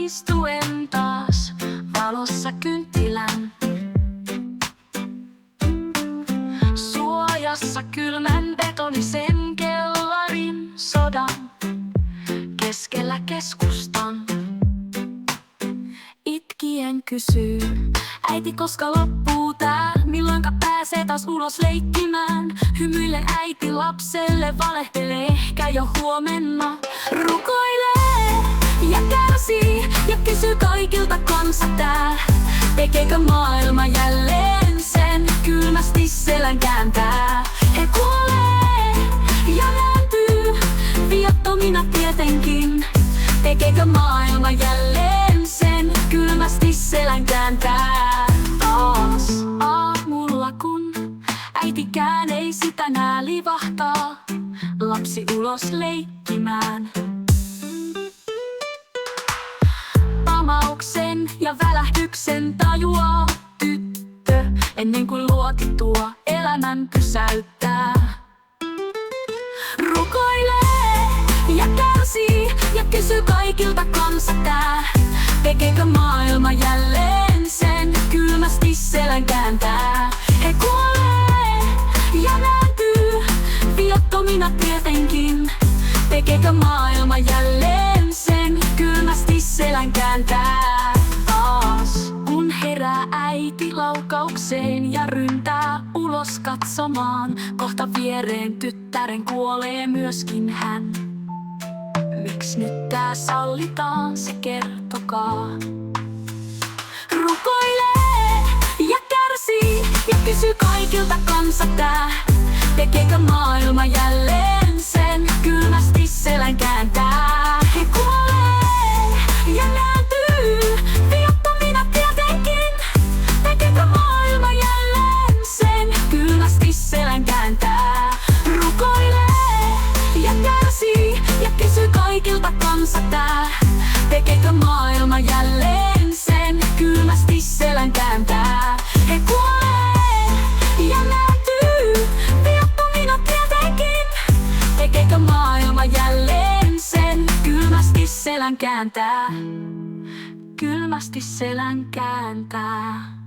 istuen taas valossa kynttilän. Suojassa kylmän betonisen kellarin sodan keskellä keskustan. Itkien kysyy äiti, koska loppuu tää, milloinka pääsee taas ulos leikkimään. Hymyilee äiti lapselle, valehtelee ehkä jo huomenna. Rukoilee ja kärsii ja kysyy kaikilta kansa tää. Tekeekö maailma jälleen sen, kylmästi selän kääntää. He kuolee ja nääntyy, viattomina tietenkin. Tekeekö maailma jälleen sen, kylmästi selän kääntää. Taas aamulla kun äitikään ei sitä nää, livahtaa lapsi ulos leikkimään. Pamauksen ja välähdyksen tajuaa tyttö, ennen kuin luoti tuo elämän pysäyttää. Rukoilee ja kärsii ja kysyy kaikilta kansa tää. Tekeekö maailma jälleen sen, kylmästi selän kääntää. He kuolee ja nääntyy, viattomina tietenkin. Tekeekö maailma jälleen sen, kylmästi selän kääntää. Taas kun herää äiti laukaukseen ja ryntää ulos katsomaan, kohta viereen tyttären kuolee myöskin hän. Miks nyt tää sallitaan, se kertokaa. Rukoilee ja kärsii ja kysyy kaikilta kansa tää. Tekeekö maailma jälleen sen, kylmästi selän kääntää. He kuolee ja nääntyy, viattomina tietenkin. Tekeekö maailma jälleen sen, kylmästi selän kääntää. Rukoilee ja kärsii ja kysyy kaikilta kansa tää. Tekeekö maailma jälleen sen, kylmästi selän kääntää. He kuolee ja nääntyy, viattomina tietenkin. Tekeekö maailma jälleen sen, kylmästi selän kääntää. Kylmästi selän kääntää.